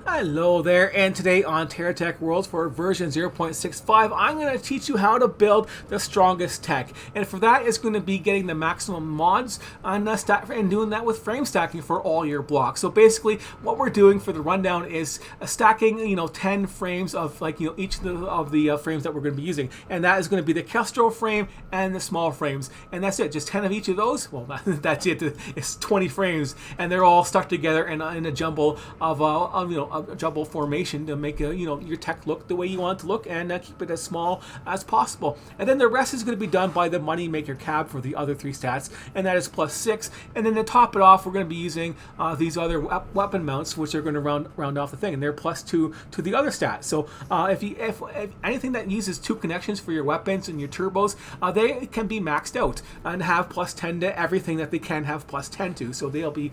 Hello there, and today on Terra Tech Worlds for version 0.65, I'm going to teach you how to build the strongest tech. And for that, it's going to be getting the maximum mods on and doing that with frame stacking for all your blocks. So basically, what we're doing for the rundown is stacking, 10 frames of each of the frames that we're going to be using. And that is going to be the Kestrel frame and the small frames. And that's it, just 10 of each of those. Well, that's it. It's 20 frames, and they're all stuck together in a jumble of a jumble formation to make your tech look the way you want it to look, and keep it as small as possible. And then the rest is going to be done by the Moneymaker cab for the other three stats, and that is +6. And then to top it off, we're going to be using these other weapon mounts, which are going to round off the thing, and they're +2 to the other stats. So if anything that uses 2 connections for your weapons and your turbos, they can be maxed out and have +10 to everything that they can have +10 to. So they'll be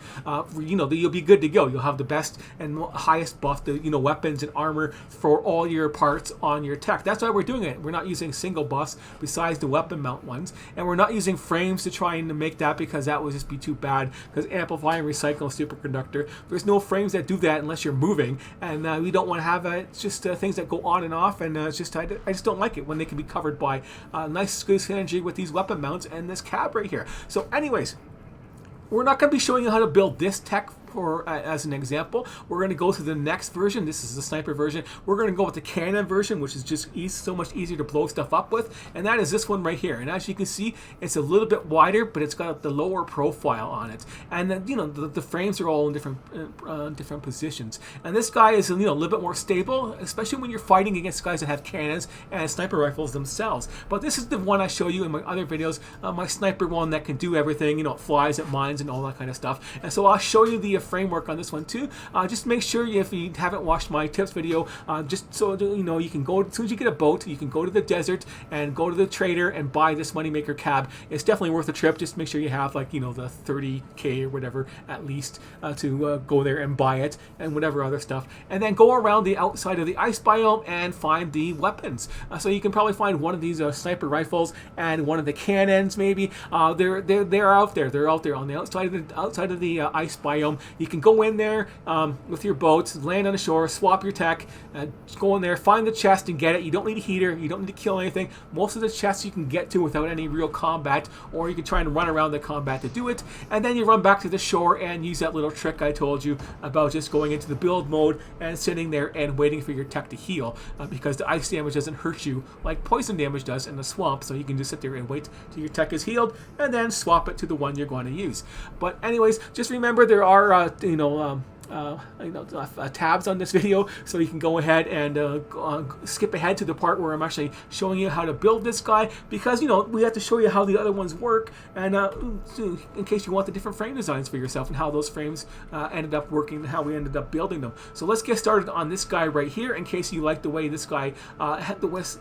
you'll be good to go. You'll have the best and highest buff to weapons and armor for all your parts on your tech. That's why we're doing it. We're not using single buffs besides the weapon mount ones, and we're not using frames to try and make that, because that would just be too bad, because amplify and recycle superconductor, there's no frames that do that unless you're moving, and we don't want to have it's just things that go on and off, and I just don't like it when they can be covered by nice good synergy with these weapon mounts and this cab right here. So anyways, we're not going to be showing you how to build this tech as an example. We're going to go to the next version. This is the sniper version. We're going to go with the cannon version, which is just so much easier to blow stuff up with, and that is this one right here. And as you can see, it's a little bit wider, but it's got the lower profile on it, and then the frames are all in different positions. And this guy is a little bit more stable, especially when you're fighting against guys that have cannons and sniper rifles themselves. But this is the one I show you in my other videos, my sniper one that can do everything. It flies at mines and all that kind of stuff. And so I'll show you the framework on this one too. Just make sure if you haven't watched my tips video, just so you can go, as soon as you get a boat, you can go to the desert and go to the trader and buy this Moneymaker cab. It's definitely worth the trip. Just make sure you have the 30k or whatever at least to go there and buy it, and whatever other stuff, and then go around the outside of the ice biome and find the weapons. So you can probably find one of these sniper rifles and one of the cannons maybe. They're out there. They're out there on the outside of the ice biome. You can go in there with your boats, land on the shore, swap your tech, go in there, find the chest and get it. You don't need a heater, you don't need to kill anything. Most of the chests you can get to without any real combat, or you can try and run around the combat to do it. And then you run back to the shore and use that little trick I told you about, just going into the build mode and sitting there and waiting for your tech to heal, because the ice damage doesn't hurt you like poison damage does in the swamp. So you can just sit there and wait till your tech is healed and then swap it to the one you're going to use. But anyways, just remember there are tabs on this video, so you can go ahead and skip ahead to the part where I'm actually showing you how to build this guy, because we have to show you how the other ones work, and in case you want the different frame designs for yourself and how those frames ended up working and how we ended up building them. So let's get started on this guy right here, in case you like the way this guy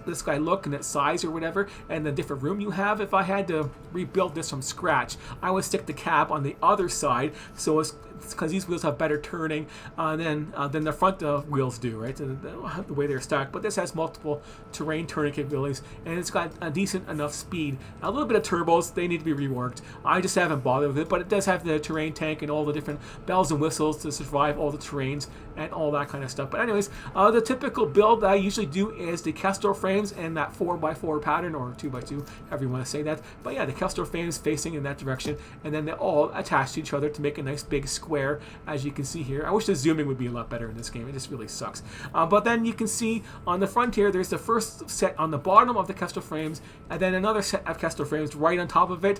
this guy look and its size or whatever, and the different room you have. If I had to rebuild this from scratch, I would stick the cab on the other side, so it's because these wheels have better turning than the front wheels do, right? The way they're stacked. But this has multiple terrain turning capabilities, and it's got a decent enough speed. A little bit of turbos, they need to be reworked. I just haven't bothered with it, but it does have the terrain tank and all the different bells and whistles to survive all the terrains and all that kind of stuff. But anyways, the typical build that I usually do is the Kestrel frames and that 4x4 pattern, or 2x2, however you want to say that. But yeah, the Kestrel frames facing in that direction, and then they all attach to each other to make a nice big square, as you can see here. I wish the zooming would be a lot better in this game. It just really sucks. But then you can see on the front here, there's the first set on the bottom of the Kestrel frames, and then another set of Kestrel frames right on top of it,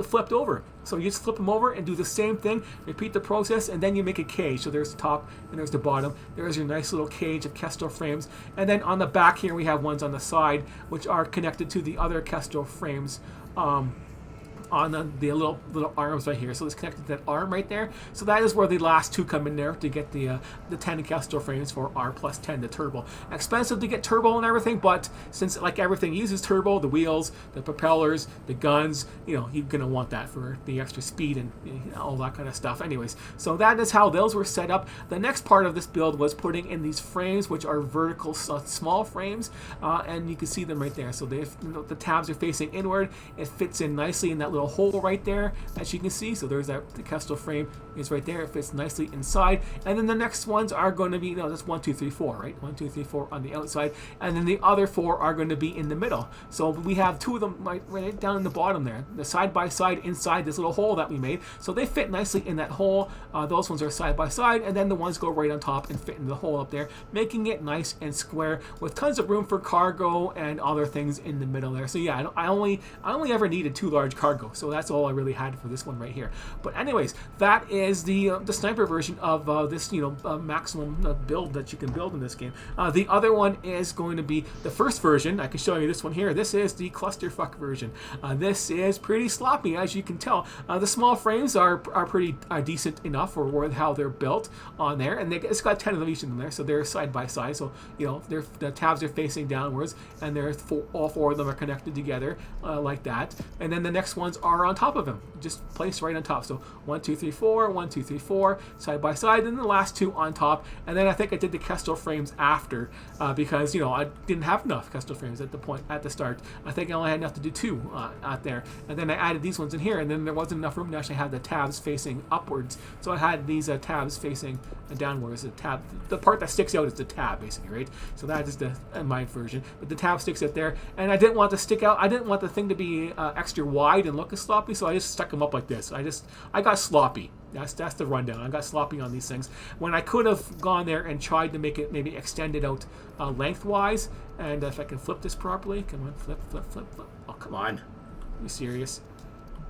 flipped over. So you just flip them over and do the same thing, repeat the process, and then you make a cage. So there's the top and there's the bottom. There's your nice little cage of Kestrel frames. And then on the back here, we have ones on the side, which are connected to the other Kestrel frames. On the little arms right here. So it's connected to that arm right there. So that is where the last two come in there to get the 10 Kestrel frames for R plus 10, the turbo. Expensive to get turbo and everything, but since like everything uses turbo, the wheels, the propellers, the guns, you're gonna want that for the extra speed and all that kind of stuff. Anyways, so that is how those were set up. The next part of this build was putting in these frames, which are vertical small frames, and you can see them right there. So the tabs are facing inward. It fits in nicely in that little hole right there, as you can see. So there's that, the Kestrel frame is right there. It fits nicely inside. And then the next ones are going to be, no, that's 1, 2, 3, 4, right? 1, 2, 3, 4 on the outside. And then the other 4 are going to be in the middle. So we have 2 of them right down in the bottom there, the side by side inside this little hole that we made. So they fit nicely in that hole. Those ones are side by side, and then the ones go right on top and fit in the hole up there, making it nice and square with tons of room for cargo and other things in the middle there. So yeah, I only ever needed 2 large cargo, so that's all I really had for this one right here. But anyways, that is the sniper version of this maximum build that you can build in this game. The other one is going to be the first version. I can show you this one here. This is the clusterfuck version. This is pretty sloppy, as you can tell. The small frames are pretty decent enough for how they're built on there, and it's got 10 of each of them there, so they're side by side. So you know, the tabs are facing downwards, and all 4 of them are connected together like that. And then the next ones are on top of them, just placed right on top. So 1, 2, 3, 4, 1, 2, 3, 4, side by side, and the last 2 on top. And then I think I did the Kestrel frames after because you know, I didn't have enough Kestrel frames at the start. I think I only had enough to do 2 out there, and then I added these ones in here, and then there wasn't enough room to actually have the tabs facing upwards. So I had these tabs facing downwards. The part that sticks out is the tab, basically, right? So that is my version, but the tab sticks out there, and I didn't want to stick out. I didn't want the thing to be extra wide and look as sloppy, so I just stuck them up like this. I got sloppy. That's the rundown. I got sloppy on these things when I could have gone there and tried to make it maybe extended out lengthwise. And if I can flip this properly, come on, flip. Oh, come on. Are you serious?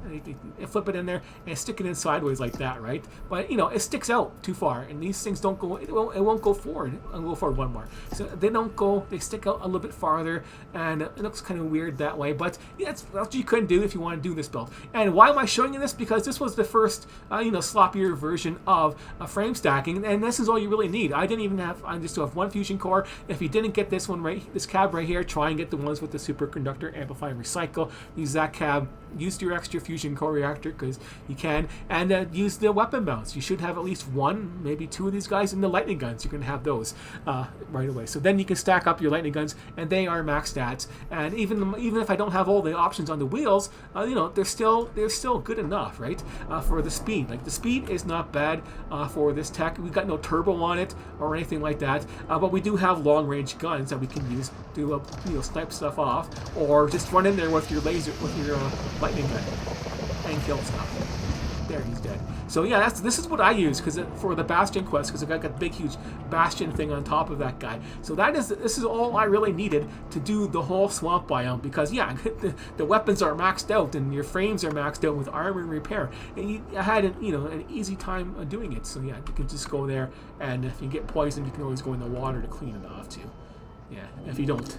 And flip it in there and stick it in sideways like that, right? But you know, it sticks out too far, and these things don't go. It won't go forward. I'll go forward one more. So they don't go. They stick out a little bit farther, and it looks kind of weird that way. But yeah, that's what you couldn't do if you want to do this build. And why am I showing you this? Because this was the first, sloppier version of frame stacking, and this is all you really need. I just have 1 fusion core. If you didn't get this one this cab right here, try and get the ones with the superconductor amplify and recycle. Use that cab. Use your extra fusion core reactor because you can, and use the weapon mounts. You should have at least 1, maybe 2 of these guys, and the lightning guns. You can have those right away. So then you can stack up your lightning guns, and they are max stats. And even if I don't have all the options on the wheels, they're still good enough, right? For the speed, like the speed is not bad for this tech. We've got no turbo on it or anything like that, but we do have long range guns that we can use to snipe stuff off, or just run in there with your laser, with your lightning gun and kill stuff. There, he's dead. So yeah, this is what I use for the Bastion quest, because I've got a big huge Bastion thing on top of that guy. So this is all I really needed to do the whole swamp biome, because yeah, the weapons are maxed out and your frames are maxed out with armor and repair. And I had an easy time doing it. So yeah, you can just go there, and if you get poisoned, you can always go in the water to clean it off too. Yeah, if you don't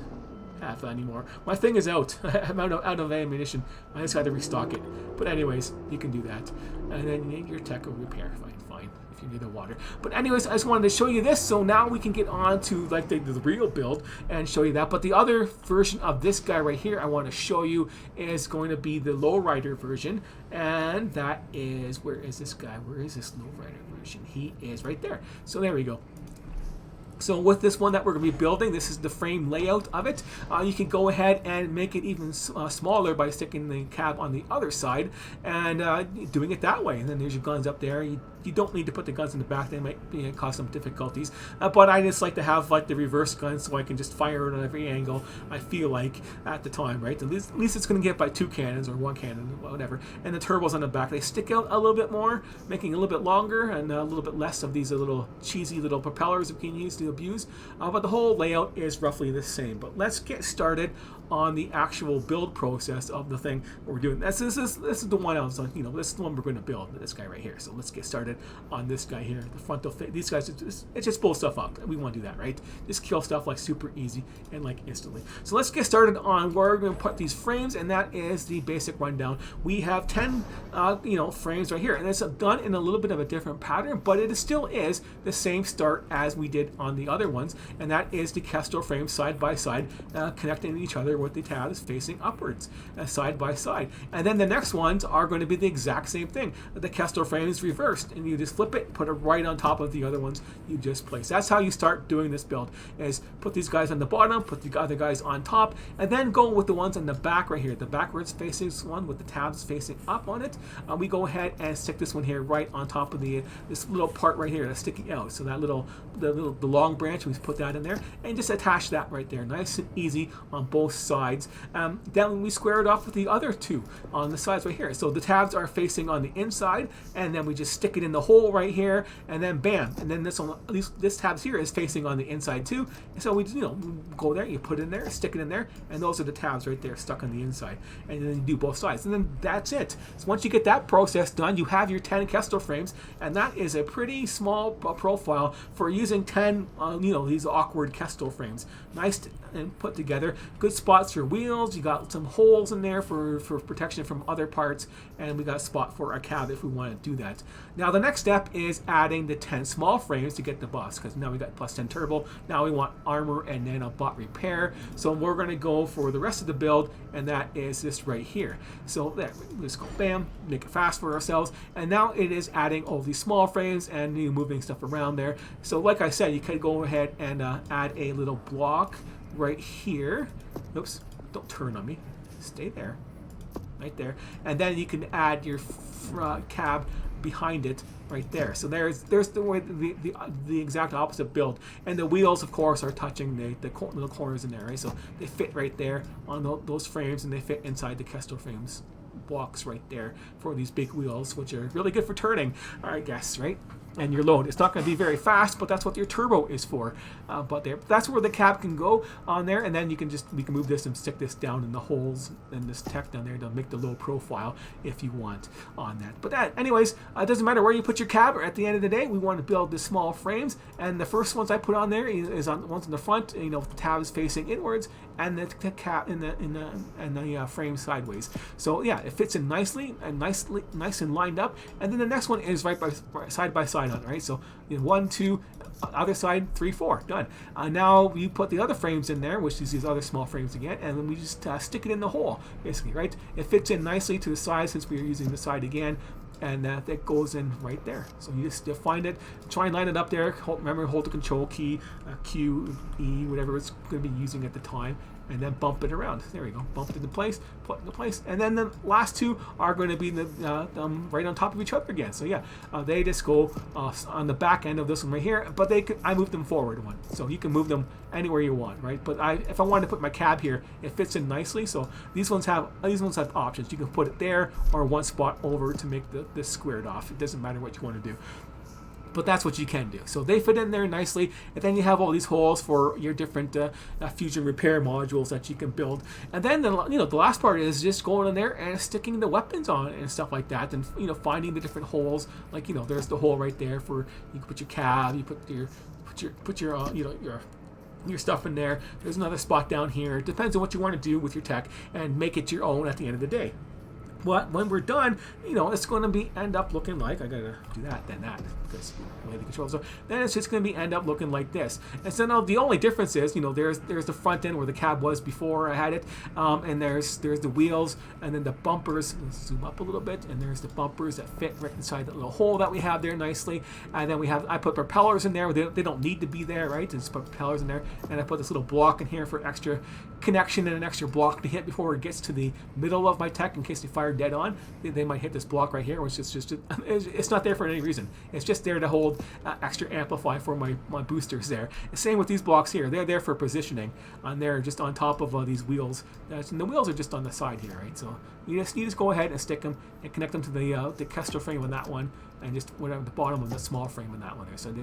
have anymore. My thing is out. I'm out of ammunition. I just had to restock it. But anyways, you can do that. And then your tech will repair. Fine. If you need the water. But anyways, I just wanted to show you this, so now we can get on to like the real build and show you that. But the other version of this guy right here I want to show you is going to be the lowrider version. And that is, where is this guy? Where is this lowrider version? He is right there. So there we go. So with this one that we're going to be building, this is the frame layout of it. You can go ahead and make it even smaller by sticking the cab on the other side and doing it that way. And then there's your guns up there. You don't need to put the guns in the back. They might cause some difficulties. But I just like to have like the reverse gun so I can just fire it on every angle I feel like at the time, right? At least it's going to get by 2 cannons or 1 cannon, whatever. And the turbos on the back, they stick out a little bit more, making it a little bit longer and a little bit less of these little cheesy little propellers we can use to abuse. But the whole layout is roughly the same. But let's get started on the actual build process of the thing we're doing. This is the one else, this is the one we're going to build, this guy right here. So let's get started on this guy here, the frontal fit. These guys, it just pulls stuff up. We want to do that, right? Just kill stuff like super easy and like instantly. So let's get started on where we're going to put these frames, and that is the basic rundown. We have 10 frames right here, and it's done in a little bit of a different pattern, but it still is the same start as we did on the other ones, and that is the Kestrel frames side by side, connecting each other with the tabs facing upwards, side by side. And then the next ones are going to be the exact same thing. The Kestrel frame is reversed and you just flip it, put it right on top of the other ones you just placed. That's how you start doing this build, is put these guys on the bottom, put the other guys on top, and then go with the ones on the back right here, the backwards facing one with the tabs facing up on it. We go ahead and stick this one here right on top of this little part right here that's sticking out. So that the long branch, we put that in there and just attach that right there, nice and easy on both sides. Then we square it off with the other two on the sides right here. So the tabs are facing on the inside, and then we just stick it in the hole right here, and then bam, and then this one, at least this tabs here is facing on the inside too. And so we go there, you put it in there, stick it in there, and those are the tabs right there stuck on the inside, and then you do both sides, and then that's it. So once you get that process done, you have your 10 Kestrel frames, and that is a pretty small profile for using 10 these awkward Kestrel frames. Nice and put together, good spots for wheels. You got some holes in there for protection from other parts, and we got a spot for a cab if we want to do that. Now the next step is adding the 10 small frames to get the bus, because now we got plus 10 turbo. Now we want armor and then a bot repair. So we're going to go for the rest of the build, and that is this right here. So there, just go bam, make it fast for ourselves, and now it is adding all these small frames and moving stuff around there. So like I said, you could go ahead and add a little block right here. Oops, don't turn on me. Stay there, right there. And then you can add your cab behind it right there. So there's the way the exact opposite build. And the wheels, of course, are touching the little corners in there, right? So they fit right there on those frames, and they fit inside the Kestrel frames blocks right there for these big wheels, which are really good for turning, I guess, right? And your load, it's not going to be very fast, but that's what your turbo is for. But that's where the cab can go on there, and then we can move this and stick this down in the holes and this tech down there to make the low profile if you want on that. But anyways, it doesn't matter where you put your cab. Or at the end of the day, we want to build the small frames, and the first ones I put on there is on the ones in the front. The tabs facing inwards, and the cab in the frame sideways. So yeah, it fits in nicely and nice and lined up. And then the next one is right side by side on it, right? So 1, 2, other side, 3, 4, done. Now you put the other frames in there, which is these other small frames again, and then we just stick it in the hole, basically, right? It fits in nicely to the side since we are using the side again, and that goes in right there. So you just find it, try and line it up there. Remember, hold the control key, Q, E, whatever it's going to be using at the time, and then bump it around. There we go, bump it into place, put it into place, and then the last two are going to be right on top of each other again. So yeah, they just go on the back end of this one right here, but I moved them forward one, so you can move them anywhere you want, right? But if I wanted to put my cab here, it fits in nicely. So these ones have options. You can put it there or one spot over to make this squared off. It doesn't matter what you want to do, but that's what you can do. So they fit in there nicely, and then you have all these holes for your different fusion repair modules that you can build. And then the last part is just going in there and sticking the weapons on and stuff like that, and finding the different holes. Like there's the hole right there for you can put your cab, you put your stuff in there. There's another spot down here. It depends on what you want to do with your tech and make it your own at the end of the day. But when we're done, it's going to end up looking like, I gotta do that, then that, because the way the controls are. Then it's just going to end up looking like this. And so now the only difference is, there's the front end where the cab was before I had it, and there's the wheels, and then the bumpers. Let's zoom up a little bit, and there's the bumpers that fit right inside that little hole that we have there nicely. And then I put propellers in there. They don't need to be there, right? Just put propellers in there, and I put this little block in here for extra connection and an extra block to hit before it gets to the middle of my tech in case they fire dead on. They might hit this block right here, which is just it's not there for any reason. It's just there to hold extra amplify for my boosters there. Same with these blocks here. They're there for positioning, and they're just on top of these wheels. And the wheels are just on the side here, right? So you just go ahead and stick them and connect them to the Kestrel frame on that one, and just whatever the bottom of the small frame on that one there. So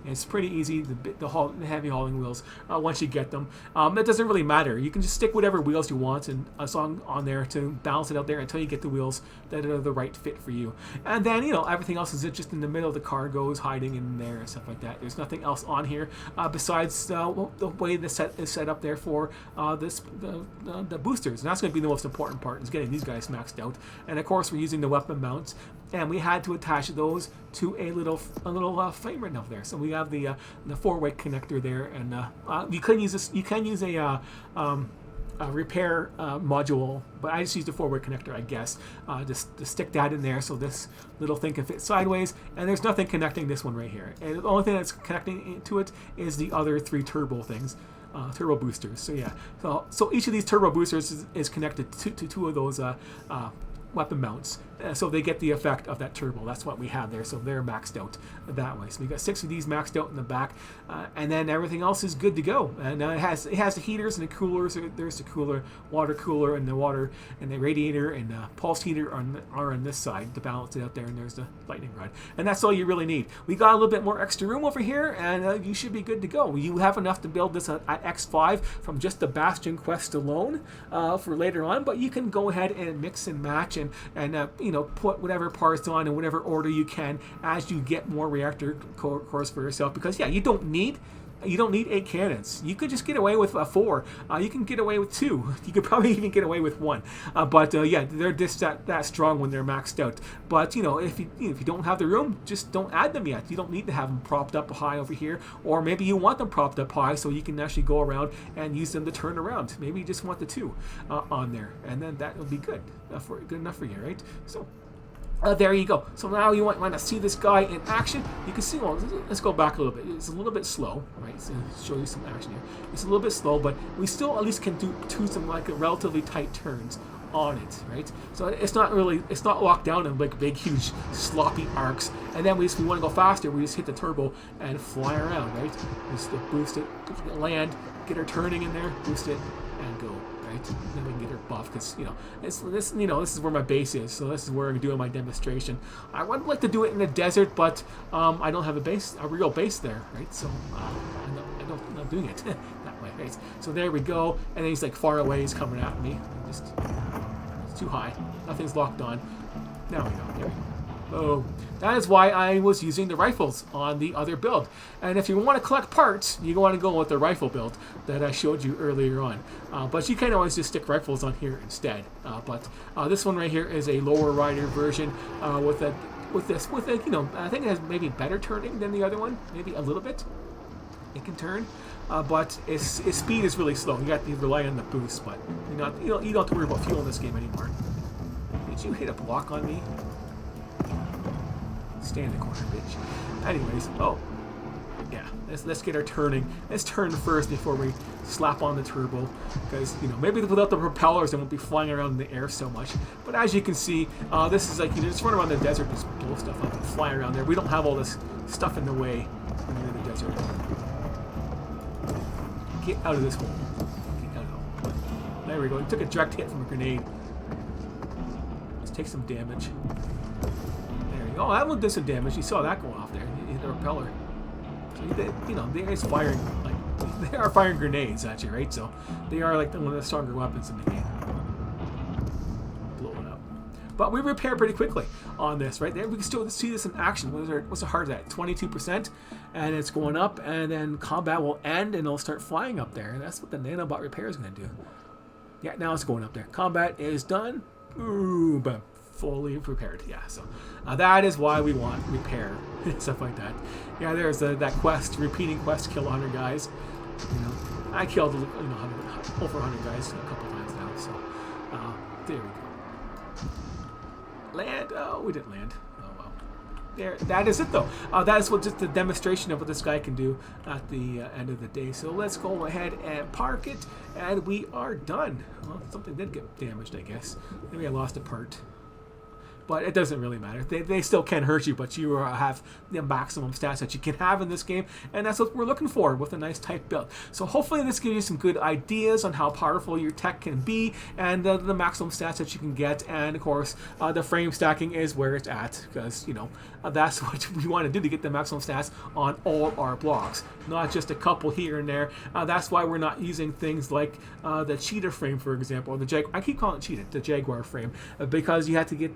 it's pretty easy. The heavy hauling wheels, once you get them, it doesn't really matter. You can just stick whatever wheels you want and a song on there to balance it out there until you get the wheels that are the right fit for you. And then everything else is just in the middle of the cargoes, hiding in there and stuff like that. There's nothing else on here besides the way the set is set up there for the boosters. And that's going to be the most important part, is getting these guys maxed out. And of course, we're using the weapon mounts, and we had to attach those to a little frame right now there. So we have the 4-way connector there, and you can use this. You can use a repair module, but I just used a forward connector, I guess, just to stick that in there so this little thing can fit sideways, and there's nothing connecting this one right here. And the only thing that's connecting to it is the other 3 turbo things, turbo boosters. So yeah, so each of these turbo boosters is connected to 2 of those weapon mounts, so they get the effect of that turbo. That's what we have there, so they're maxed out that way. So we got 6 of these maxed out in the back, and then everything else is good to go. And it has the heaters and the coolers. There's the cooler, water cooler, and the water and the radiator and the pulse heater are on this side to balance it out there, and there's the lightning rod, and that's all you really need. We got a little bit more extra room over here, and you should be good to go. You have enough to build this at X5 from just the Bastion quest alone for later on, but you can go ahead and mix and match and you know, put whatever parts on in whatever order you can as you get more reactor cores for yourself. Because yeah, you don't need 8 cannons. You could just get away with 4. You can get away with 2. You could probably even get away with 1. But yeah, they're just that strong when they're maxed out. But you know, if you don't have the room, just don't add them yet. You don't need to have them propped up high over here, or maybe you want them propped up high so you can actually go around and use them to turn around. Maybe you just want the 2 on there, and then that will be good enough for you, right? So. There you go. So now you want to see this guy in action. You can see, well, let's go back a little bit. It's a little bit slow, right? So show you some action here. It's a little bit slow, but we still at least can do some like relatively tight turns on it, right? So it's not locked down in like big, huge, sloppy arcs. And then we want to go faster. We just hit the turbo and fly around, right? Just boost it, land, get her turning in there, boost it, and go. Then we can get her buff, because this is where my base is, so this is where I'm doing my demonstration. I would like to do it in the desert, but I don't have a real base there, right? So I'm not doing it that way, right? So there we go, and then he's like far away, he's coming at me. It's too high, nothing's locked on. Now we go. There we go. Oh, that is why I was using the rifles on the other build. And if you want to collect parts, you want to go with the rifle build that I showed you earlier on. But you can always just stick rifles on here instead. But this one right here is a lower rider version with a I think it has maybe better turning than the other one, maybe a little bit. It can turn, but its speed is really slow. You got to rely on the boost, but you don't have to worry about fuel in this game anymore. Did you hit a block on me? Stay in the corner, bitch. Anyways, oh, yeah, let's get her turning. Let's turn first before we slap on the turbo, because maybe without the propellers it won't be flying around in the air so much. But as you can see, this is like just run around the desert, just blow stuff up and fly around there. We don't have all this stuff in the way when you're in the desert. Get out of this hole. Get out of the hole. There we go. He took a direct hit from a grenade. Let's take some damage. Oh, that one did some damage. You saw that going off there. He hit the propeller. So they're firing, like, they are firing grenades at you, right? So they are like one of the stronger weapons in the game. Blow it up. But we repair pretty quickly on this, right? There we can still see this in action. What's the heart at? 22%, and it's going up, and then combat will end, and it'll start flying up there. And that's what the nanobot repair is going to do. Yeah, now it's going up there. Combat is done. Ooh, but fully prepared. Yeah, so that is why we want repair stuff like that. Yeah, there's that quest, repeating quest, kill 100 guys. I killed 100, over 100 guys a couple times now. So there we go. Land. Oh, we didn't land. Oh well. There. That is it though. That is just the demonstration of what this guy can do at the end of the day. So let's go ahead and park it, and we are done. Well, something did get damaged, I guess. Maybe I lost a part. But it doesn't really matter. They still can hurt you, but you have the maximum stats that you can have in this game, and that's what we're looking for with a nice tight build. So hopefully this gives you some good ideas on how powerful your tech can be, and the maximum stats that you can get, and of course the frame stacking is where it's at, because that's what we want to do to get the maximum stats on all our blocks, not just a couple here and there. That's why we're not using things like the cheetah frame, for example, or I keep calling it cheetah, the Jaguar frame, because you have to get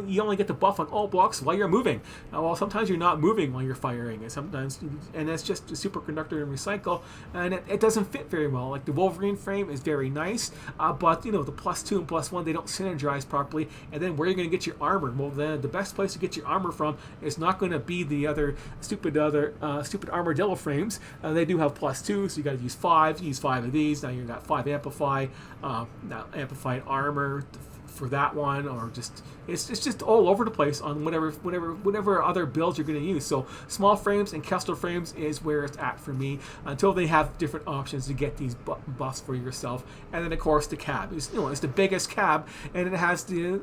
you only get the buff on all blocks while you're moving. Well, sometimes you're not moving while you're firing, and that's just a superconductor and recycle, and it doesn't fit very well. Like the Wolverine frame is very nice, but the +2 and +1, they don't synergize properly. And then where are you going to get your armor? Well, the best place to get your armor from is not going to be the other stupid armadillo frames. They do have +2, so you got to use 5. You use 5 of these. Now you got 5 amplify, now amplified armor for that one, or just it's just all over the place on whatever other builds you're going to use. So small frames and Kessler frames is where it's at for me until they have different options to get these buffs for yourself. And then of course the cab is it's the biggest cab, and it has the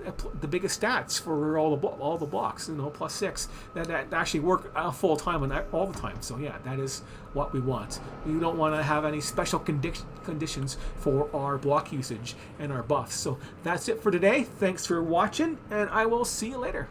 biggest stats for all the blocks. +6 that actually work full time and all the time. So yeah, that is what we want. We don't want to have any special conditions for our block usage and our buffs. So that's it for today. Thanks for watching, and I will see you later.